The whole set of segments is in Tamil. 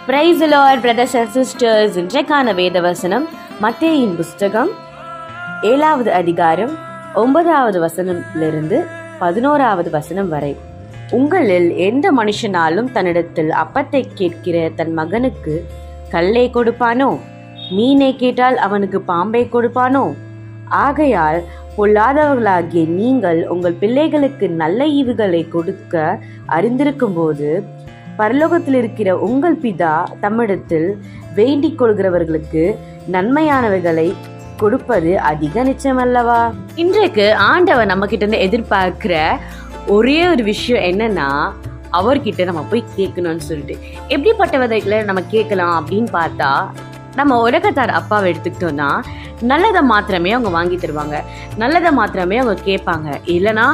Praise the Lord, brothers and sisters. இன்றைக்கான வேத வசனம் மத்தேயின் புஸ்தகம் 7வது அதிகாரம் 9வது வசனத்திலிருந்து 11வது வசனம் வரை. உங்களில் எந்த மனுஷனாலும் தன்னிடத்தில் அப்பத்தை கேட்கிற தன் மகனுக்கு கல்லை கொடுப்பானோ, மீனை கேட்டால் அவனுக்கு பாம்பை கொடுப்பானோ? ஆகையால் பொல்லாதவர்களாகிய நீங்கள் உங்கள் பிள்ளைகளுக்கு நல்ல ஈவுகளை கொடுக்க அறிந்திருக்கும் போது பரலோகத்தில் இருக்கிற உங்கள் பிதா தம்மிடத்தில் வேண்டிக் கொள்கிறவர்களுக்கு நன்மையானவைகளை கொடுப்பது அதிக நிச்சயமல்லவா? இன்றைக்கு ஆண்டவர் நம்ம கிட்ட இருந்து எதிர்பார்க்கிற ஒரே ஒரு விஷயம் என்னன்னா, அவர்கிட்ட நம்ம போய் கேட்கணும்னு சொல்லிட்டு. எப்படிப்பட்டவதைகளை நம்ம கேட்கலாம் அப்படின்னு பார்த்தா, நம்ம உலகத்தார் அப்பாவை எடுத்துக்கிட்டோம்னா நல்லதை மாத்திரமே அவங்க வாங்கி தருவாங்க, நல்லதை மாத்திரமே அவங்க கேட்பாங்க. இல்லைனா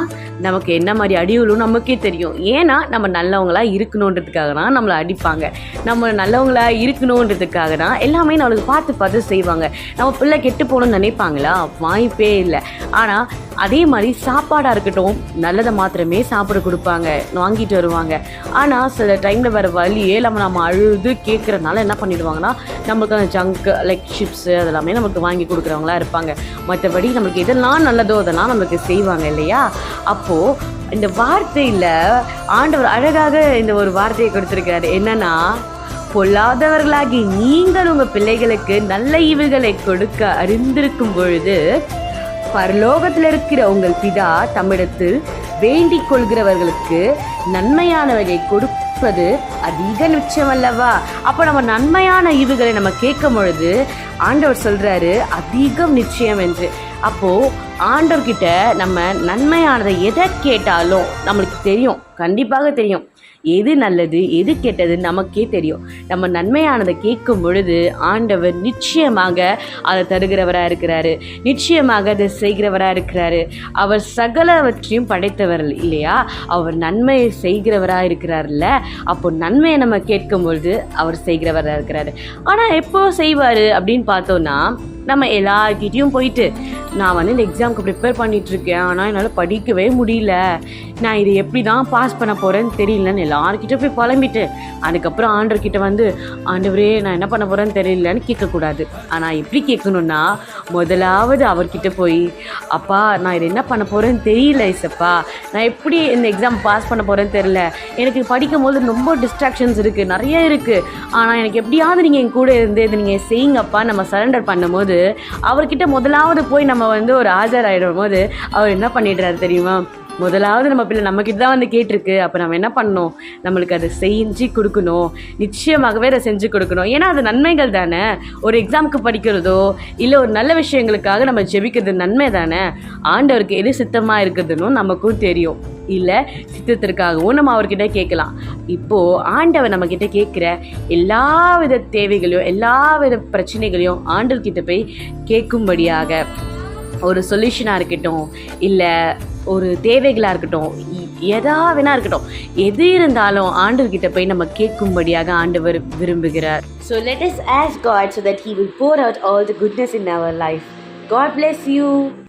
நமக்கு என்ன மாதிரி அடிவுலும் நமக்கே தெரியும். ஏன்னா நம்ம நல்லவங்களா இருக்கணுன்றதுக்காக தான் நம்மளை அடிப்பாங்க, நம்ம நல்லவங்களா இருக்கணுன்றதுக்காக தான் எல்லாமே நம்மளுக்கு பார்த்து பார்த்து செய்வாங்க. நம்ம பிள்ளை கெட்டு போகணும்னு நினைப்பாங்களா? வாய்ப்பே இல்லை. ஆனால் அதே மாதிரி சாப்பாடாக இருக்கட்டும், நல்லதை மாத்திரமே சாப்பிட கொடுப்பாங்க, வாங்கிட்டு வருவாங்க. ஆனால் சில டைமில் வேறு வழியே நம்ம அழுது கேட்குறதுனால என்ன பண்ணிடுவாங்கன்னா, நம்மளுக்கு அந்த ஜங்க் லைக் சிப்ஸு அதெல்லாமே நமக்கு வாங்கி கொடுக்குறவங்களா இருப்பாங்க. மற்றபடி நம்மளுக்கு எதெல்லாம் நல்லதோ அதெல்லாம் நம்மளுக்கு செய்வாங்க இல்லையா? அப்போது இந்த வார்த்தையில் ஆண்டவர் அழகாக இந்த ஒரு வார்த்தையை கொடுத்துருக்காரு. என்னன்னா, பொல்லாதவர்களாகி நீங்கள் உங்கள் பிள்ளைகளுக்கு நல்ல ஈவுகளை கொடுக்க அறிந்திருக்கும் பொழுது பரலோகத்தில் இருக்கிற உங்கள் பிதா தம்மிடத்தில் வேண்டிக் கொள்கிறவர்களுக்கு நன்மையானவரை கொடுப்பது அதிக நிச்சயம் அல்லவா? அப்போ நம்ம நன்மையான ஈவுகளை நம்ம கேட்கும் பொழுது ஆண்டவர் சொல்றாரு அதிகம் நிச்சயம் என்று. அப்போ ஆண்டவர்கிட்ட நம்ம நன்மையானதை எதை கேட்டாலும் நம்மளுக்கு தெரியும், கண்டிப்பாக தெரியும். எது நல்லது எது கெட்டது நமக்கே தெரியும். நம்ம நன்மையானதை கேட்கும் பொழுது ஆண்டவர் நிச்சயமாக அதை தருகிறவராக இருக்கிறாரு, நிச்சயமாக அதை செய்கிறவராக இருக்கிறாரு. அவர் சகலவற்றையும் படைத்தவர் இல்லையா? அவர் நன்மையை செய்கிறவராக இருக்கிறார்ல. அப்போ நன்மையை நம்ம கேட்கும் பொழுது அவர் செய்கிறவராக இருக்கிறாரு. ஆனால் எப்போ செய்வார் அப்படின்னு பார்த்தோன்னா, நம்ம எல்லார்கிட்டையும் போயிட்டு நான் இந்த எக்ஸாமுக்கு ப்ரிப்பேர் பண்ணிகிட்ருக்கேன், ஆனால் என்னால் படிக்கவே முடியல, நான் இதை எப்படி தான் பாஸ் பண்ண போகிறேன்னு தெரியலன்னு எல்லார்கிட்ட போய் புலம்பிட்டு அதுக்கப்புறம் ஆண்டவர்கிட்ட ஆண்டவரே நான் என்ன பண்ண போகிறேன்னு தெரியலன்னு கேட்கக்கூடாது. ஆனால் எப்படி கேட்கணுன்னா, முதலாவது அவர்கிட்ட போய், அப்பா நான் இதை என்ன பண்ண போகிறேன்னு தெரியல இசப்பா, நான் எப்படி இந்த எக்ஸாம் பாஸ் பண்ண போகிறேன்னு தெரியல, எனக்கு படிக்கும் போது ரொம்ப டிஸ்ட்ராக்ஷன்ஸ் இருக்குது, நிறைய இருக்குது, ஆனால் எனக்கு எப்படியாவது நீங்கள் என் கூட இருந்து இதை நீங்கள் செய்யுங்கப்பா நம்ம சரண்டர் பண்ணும்போது அவர்கிட்ட முதலாவது போய் நம்ம ஒரு ஆஜராயிடும் போது அவர் என்ன பண்ணிடுறாரு தெரியுமா? முதலாவது நம்ம பிள்ளை நம்மக்கிட்ட தான் கேட்டிருக்கு, அப்போ நம்ம என்ன பண்ணணும்? நம்மளுக்கு அதை செஞ்சு கொடுக்கணும், நிச்சயமாகவே அதை செஞ்சு கொடுக்கணும். ஏன்னா அது நன்மைகள் தானே. ஒரு எக்ஸாமுக்கு படிக்கிறதோ இல்லை ஒரு நல்ல விஷயங்களுக்காக நம்ம ஜெபிக்கிறது நன்மை தானே. ஆண்டவருக்கு எது சித்தமாக இருக்குதுன்னு நமக்கும் தெரியும். இல்லை சித்தத்திற்காகவும் நம்ம அவர்கிட்ட கேட்கலாம். இப்போது ஆண்டவர் நம்மக்கிட்ட கேட்குற எல்லா வித தேவைகளையும் எல்லா வித பிரச்சனைகளையும் ஆண்டவர்கிட்ட போய் கேட்கும்படியாக, ஒரு சொல்யூஷனாக இருக்கட்டும் இல்லை ஒரு தேவைகளாக இருக்கட்டும், எதா வேணா இருக்கட்டும், எது இருந்தாலும் ஆண்டவர்கிட்ட போய் நம்ம கேட்கும்படியாக ஆண்டவர் விரும்புகிறார். So let us ask God so that He will pour out all the goodness in our life. God bless you.